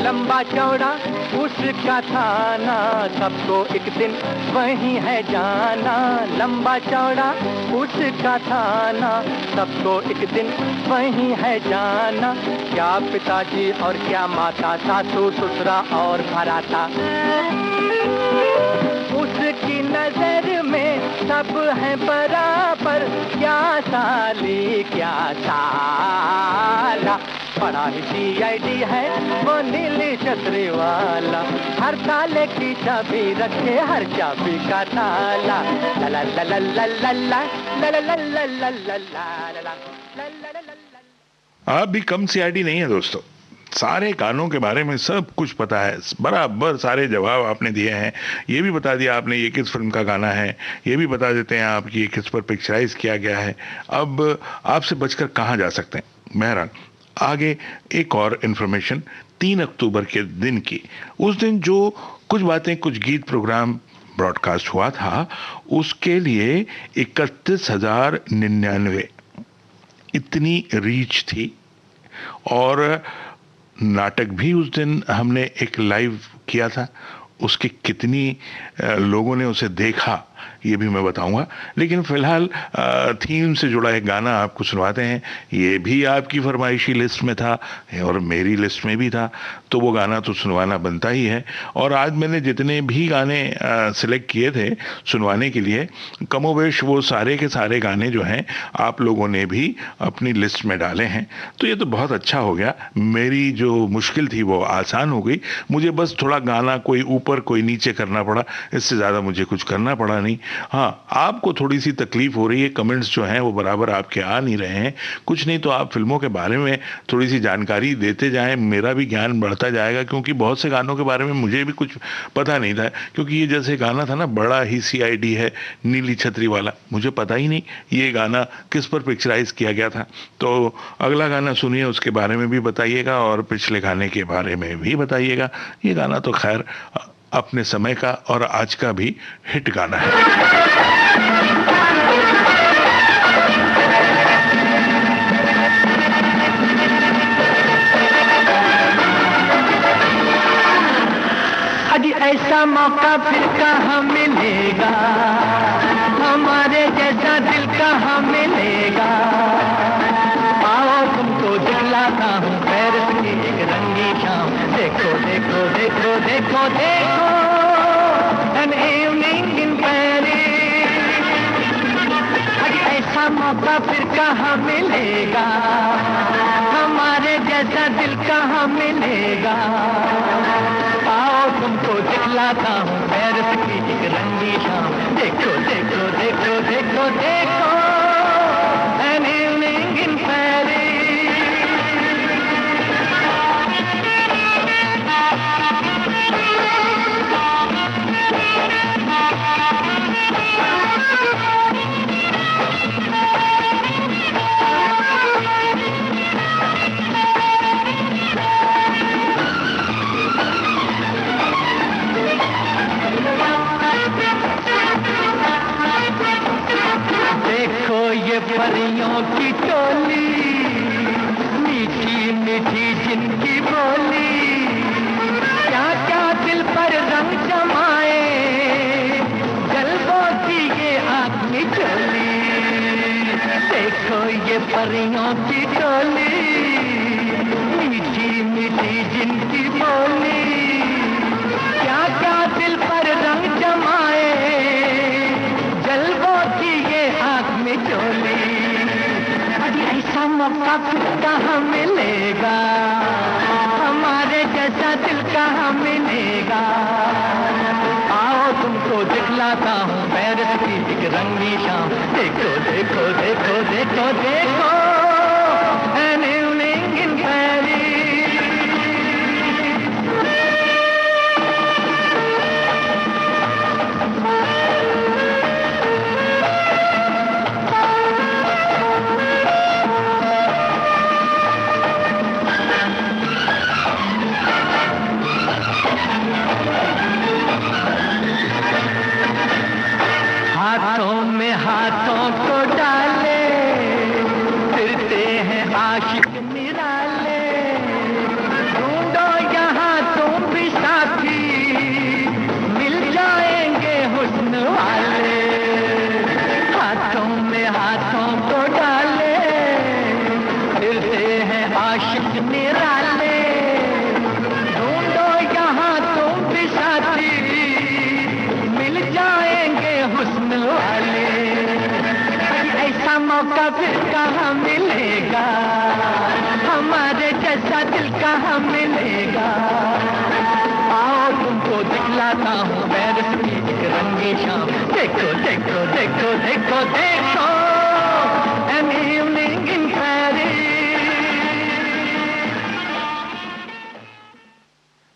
लंबा चौड़ा उसका थाना, सबको एक दिन वही है जाना। लंबा चौड़ा उसका थाना, सबको एक दिन वही है जाना। क्या पिताजी और क्या माता, सासू ससुरा और भराता, उसकी नजर में सब है बराबर। क्या साली क्या साला, बड़ा ही CID है वो नीली छतरी वाला, हर ताले की चाबी रखे, हर चाबी का ताला। ला ला ला ला ला ला ला ला ला ला ला ला ला ला ला। आप भी कम CID नहीं है दोस्तों, सारे गानों के बारे में सब कुछ पता है, बराबर सारे जवाब आपने दिए हैं। ये भी बता दिया आपने ये किस फिल्म का गाना है, ये भी बता देते हैं आप कि ये किस पर पिक्चराइज किया गया है। अब आपसे बचकर कहाँ जा सकते हैं। बहरहाल आगे एक और इन्फॉर्मेशन 3 अक्टूबर के दिन की, उस दिन जो कुछ बातें कुछ गीत प्रोग्राम ब्रॉडकास्ट हुआ था, उसके लिए 31,099 इतनी रीच थी। और नाटक भी उस दिन हमने एक लाइव किया था, उसके कितनी लोगों ने उसे देखा ये भी मैं बताऊंगा। लेकिन फिलहाल थीम से जुड़ा एक गाना आपको सुनवाते हैं। ये भी आपकी फरमाइशी लिस्ट में था और मेरी लिस्ट में भी था, तो वो गाना तो सुनवाना बनता ही है। और आज मैंने जितने भी गाने सिलेक्ट किए थे सुनवाने के लिए, कमोवेश वो सारे के सारे गाने जो हैं आप लोगों ने भी अपनी लिस्ट में डाले हैं। तो ये तो बहुत अच्छा हो गया, मेरी जो मुश्किल थी वो आसान हो गई। मुझे बस थोड़ा गाना कोई ऊपर कोई नीचे करना पड़ा, इससे ज़्यादा मुझे कुछ करना पड़ा नहीं। हाँ, आपको थोड़ी सी तकलीफ हो रही है, कमेंट्स जो हैं वो बराबर आपके आ नहीं रहे हैं। कुछ नहीं तो आप फिल्मों के बारे में थोड़ी सी जानकारी देते जाएं, मेरा भी ज्ञान बढ़ता जाएगा। क्योंकि बहुत से गानों के बारे में मुझे भी कुछ पता नहीं था, क्योंकि ये जैसे गाना था ना, बड़ा ही CID है नीली छतरी वाला, मुझे पता ही नहीं ये गाना किस पर पिक्चराइज किया गया था। तो अगला गाना सुनिए, उसके बारे में भी बताइएगा और पिछले गाने के बारे में भी बताइएगा। ये गाना तो खैर अपने समय का और आज का भी हिट गाना है। अजी ऐसा मौका फिर कहाँ मिलेगा, हमारे जैसा दिल कहाँ मिलेगा। आओ तुमको दिखलाता हूँ पेरिस की एक रंगी शाम। देखो देखो देखो देखो देखो, an evening in Paris। अजी ऐसा मौका फिर कहाँ मिलेगा, हमारे जैसा दिल कहाँ मिलेगा। आओ तुमको दिखलाता हूँ पेरिस की एक रंगी शाम। देखो देखो देखो देखो देखो, an evening in Paris। परियों की टोली, मीठी मीठी जिनकी बोली, क्या क्या दिल पर रंग जमाए, जलवों की ये आँख मिचोली। देखो ये परियों की टोली, मीठी मीठी जिनकी बोली, क्या क्या दिल पर रंग जमाए, जलवों की ये आँख मिचोली। मौका फिर कहाँ मिलेगा, हमारे जैसा दिल कहाँ मिलेगा। आओ तुमको दिखलाता हूँ पेरिस की एक रंगी शाम। देखो देखो देखो देखो देखो an evening in Paris। हाथों में हाथों को डाले फिरते हैं आशिक निराले। ढूंढो यहाँ तुम भी साथी, मिल जाएंगे हुस्न वाले। हाथों में हाथों को डाले फिरते हैं आशिक निराले। ढूंढो यहाँ तुम भी साथी, मिल जाएंगे हुस्न वाले। ऐसा मौका फिर कहाँ मिलेगा, हमारे जैसा दिल कहाँ मिलेगा। आओ तुमको दिखलाता हूँ पेरिस की एक रंगी शाम। देखो देखो देखो देखो देखो an evening in Paris।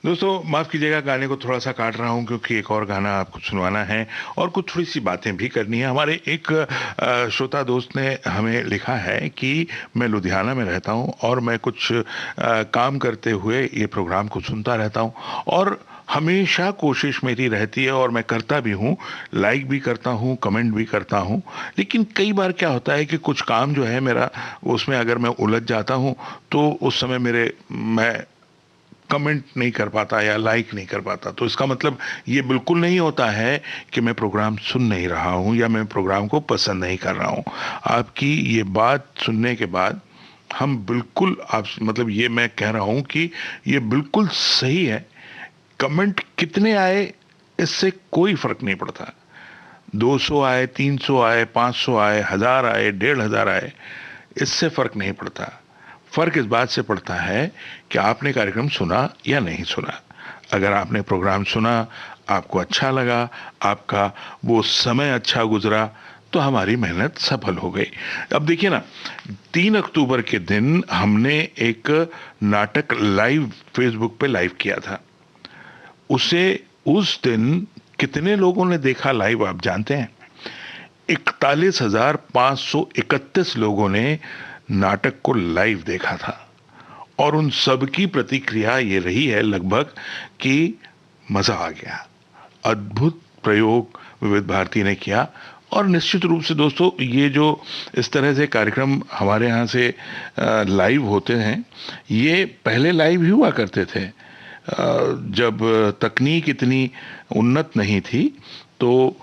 दोस्तों माफ कीजिएगा, गाने को थोड़ा सा काट रहा हूं क्योंकि एक और गाना आपको सुनवाना है और कुछ थोड़ी सी बातें भी करनी है। हमारे एक श्रोता दोस्त ने हमें लिखा है कि मैं लुधियाना में रहता हूं और मैं कुछ काम करते हुए ये प्रोग्राम को सुनता रहता हूं और हमेशा कोशिश मेरी रहती है और मैं करता भी हूँ, लाइक भी करता हूँ, कमेंट भी करता हूँ। लेकिन कई बार क्या होता है कि कुछ काम जो है मेरा, उसमें अगर मैं उलझ जाता हूँ तो उस समय मैं कमेंट नहीं कर पाता या लाइक नहीं कर पाता। तो इसका मतलब ये बिल्कुल नहीं होता है कि मैं प्रोग्राम सुन नहीं रहा हूं या मैं प्रोग्राम को पसंद नहीं कर रहा हूं। आपकी ये बात सुनने के बाद हम बिल्कुल मतलब ये मैं कह रहा हूं कि ये बिल्कुल सही है। कमेंट कितने आए इससे कोई फर्क नहीं पड़ता। 200 आए, 300 आए, 500 आए, 1000 आए, 1500 आए, इससे फर्क नहीं पड़ता। फर्क इस बात से पड़ता है कि आपने कार्यक्रम सुना या नहीं सुना। अगर आपने प्रोग्राम सुना, आपको अच्छा लगा, आपका वो समय अच्छा गुजरा, तो हमारी मेहनत सफल हो गई। अब देखिए ना, 3 अक्टूबर के दिन हमने एक नाटक लाइव फेसबुक पे लाइव किया था। उस दिन कितने लोगों ने देखा लाइव आप जानते हैं? 41,531 लोगों ने नाटक को लाइव देखा था और उन सब की प्रतिक्रिया ये रही है लगभग कि मजा आ गया, अद्भुत प्रयोग विविध भारती ने किया। और निश्चित रूप से दोस्तों, ये जो इस तरह से कार्यक्रम हमारे यहाँ से लाइव होते हैं, ये पहले लाइव ही हुआ करते थे जब तकनीक इतनी उन्नत नहीं थी, तो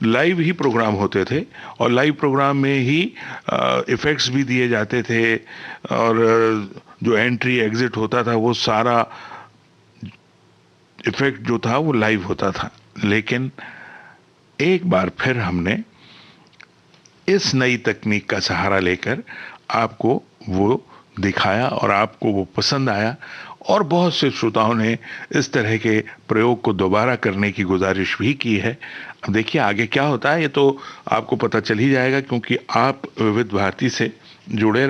लाइव ही प्रोग्राम होते थे और लाइव प्रोग्राम में ही इफेक्ट्स भी दिए जाते थे और जो एंट्री एग्जिट होता था वो सारा इफेक्ट जो था वो लाइव होता था। लेकिन एक बार फिर हमने इस नई तकनीक का सहारा लेकर आपको वो दिखाया और आपको वो पसंद आया और बहुत से श्रोताओं ने इस तरह के प्रयोग को दोबारा करने की गुजारिश भी की है। अब देखिए आगे क्या होता है, ये तो आपको पता चल ही जाएगा क्योंकि आप विविध भारती से जुड़े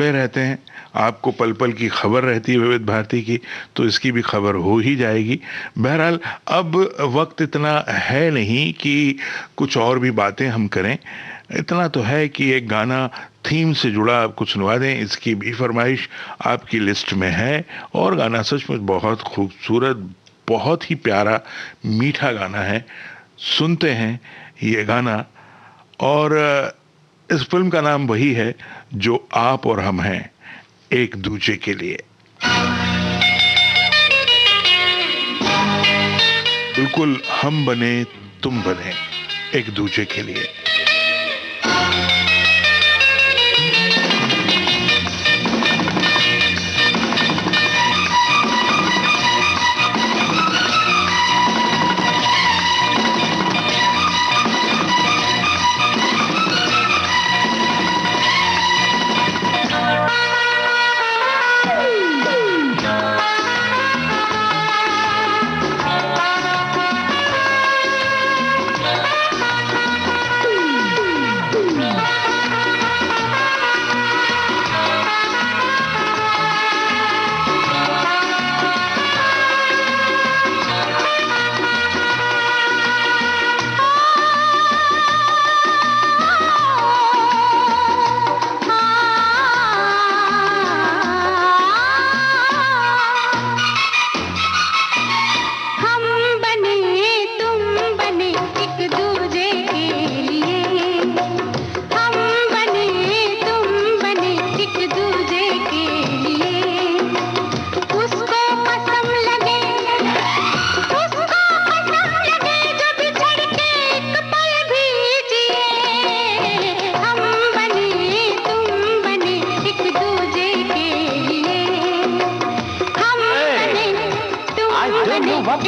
रहते हैं। आपको पल पल की खबर रहती है विविध भारती की, तो इसकी भी खबर हो ही जाएगी। बहरहाल अब वक्त इतना है नहीं कि कुछ और भी बातें हम करें। इतना तो है कि एक गाना थीम से जुड़ा आपको सुनवा दें, इसकी भी फरमाइश आपकी लिस्ट में है। और गाना सचमुच बहुत खूबसूरत, बहुत ही प्यारा, मीठा गाना है। सुनते हैं ये गाना। और इस फिल्म का नाम वही है जो आप और हम हैं, एक दूजे के लिए। बिल्कुल हम बने तुम बने एक दूजे के लिए।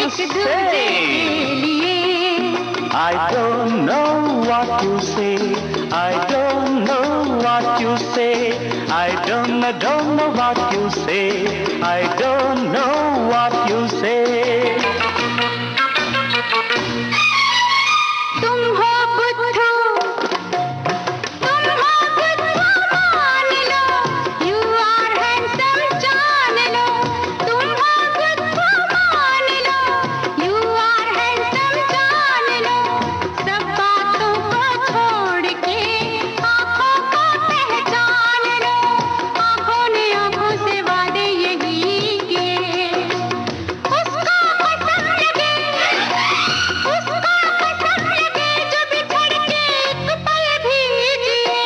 you एक दूजे के say? लिए I don't know what you say. I don't know what you say. I don't know what you say. I don't know what you say. तुम हो बुद्धू मान लो यू आर हैंडसम जान लो तुम हो बुद्धू मान लो यू आर हैंडसम जान लो सब बातों को छोड़ के आंखों को पहचान लो आंखों ने आंखों से वादे यही किए उसको पसंद लगे जो बिछड़ के एक पल भी जिए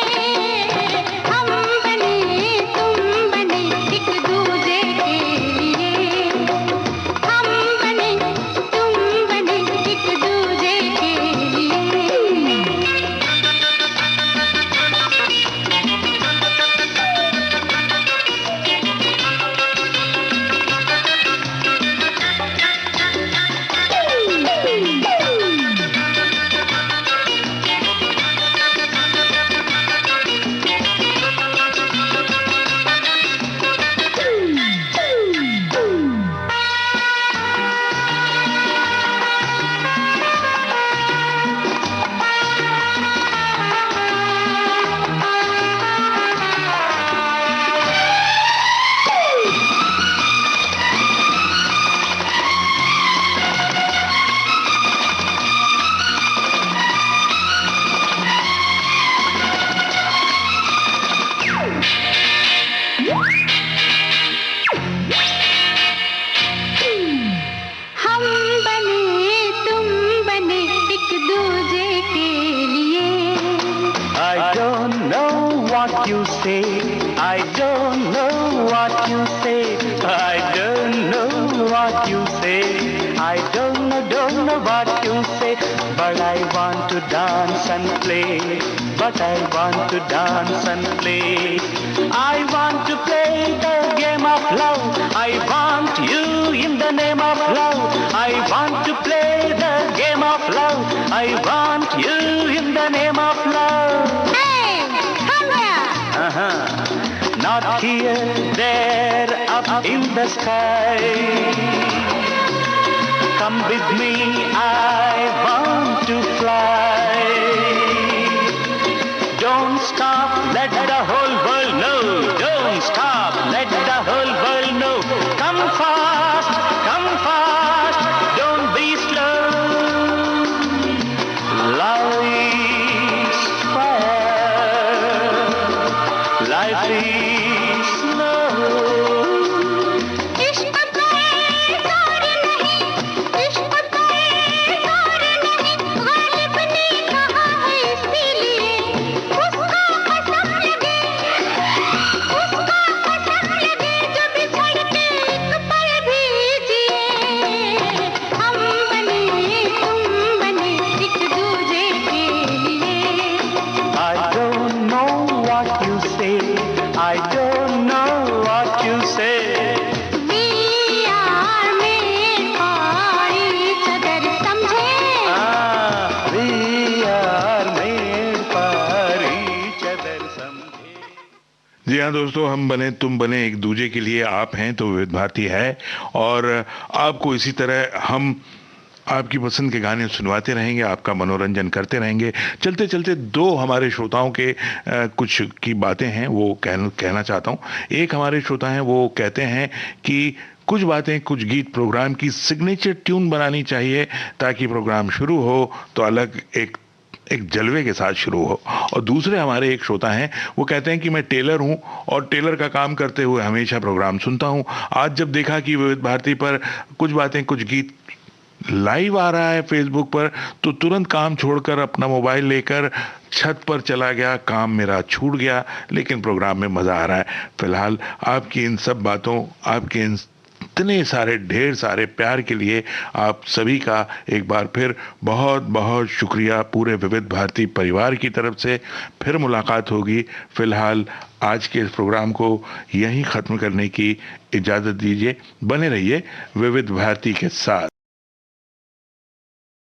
हम बने तुम बने एक दूजे के लिए हम बने तुम बने एक दूजे के लिए हम बने तुम बने एक दूजे के लिए I don't know what you say. I don't know what you say. I don't know what you say. I don't know what you say. But I want to dance and play. But I want to dance and play. I want to play the game of love. I want you in the name of love. I want to play the game of love. I want you in the name of love. Hey, come here. Not here, there, up in the sky. Come with me, I want to fly. Don't stop, let the whole world know. Don't stop, let the whole world know. Come fast, don't be slow. Love is fire, life is slow. इश्क पे जोर नहीं इश्क पे जोर नहीं गालिब ने कहा है इसीलिए उसको पसंद लगे जो बिछड़ के एक पल भी जिए हम बने तुम बने एक दूजे के लिए I don't know what you say. I don't know what you say. We are made for each other समझे We are made for each other someday. जी हाँ दोस्तों, हम बने तुम बने एक दूजे के लिए, आप हैं तो विविध भारती है और आपको इसी तरह हम आपकी पसंद के गाने सुनवाते रहेंगे, आपका मनोरंजन करते रहेंगे। चलते चलते दो हमारे श्रोताओं के कुछ की बातें हैं वो कहना चाहता हूँ। एक हमारे श्रोता हैं, वो कहते हैं कि कुछ बातें कुछ गीत प्रोग्राम की सिग्नेचर ट्यून बनानी चाहिए ताकि प्रोग्राम शुरू हो तो अलग एक जलवे के साथ शुरू हो। और दूसरे हमारे एक श्रोता हैं, वो कहते हैं कि मैं टेलर हूं और टेलर का काम करते हुए हमेशा प्रोग्राम सुनता हूं। आज जब देखा कि विविध भारती पर कुछ बातें कुछ गीत लाइव आ रहा है फेसबुक पर, तो तुरंत काम छोड़कर अपना मोबाइल लेकर छत पर चला गया। काम मेरा छूट गया लेकिन प्रोग्राम में मज़ा आ रहा है। फिलहाल आपकी इन सब बातों, आपके इन इतने सारे ढेर सारे प्यार के लिए आप सभी का एक बार फिर बहुत बहुत शुक्रिया। पूरे विविध भारती परिवार की तरफ से फिर मुलाकात होगी। फिलहाल आज के इस प्रोग्राम को यहीं ख़त्म करने की इजाज़त दीजिए। बने रहिए विविध भारती के साथ।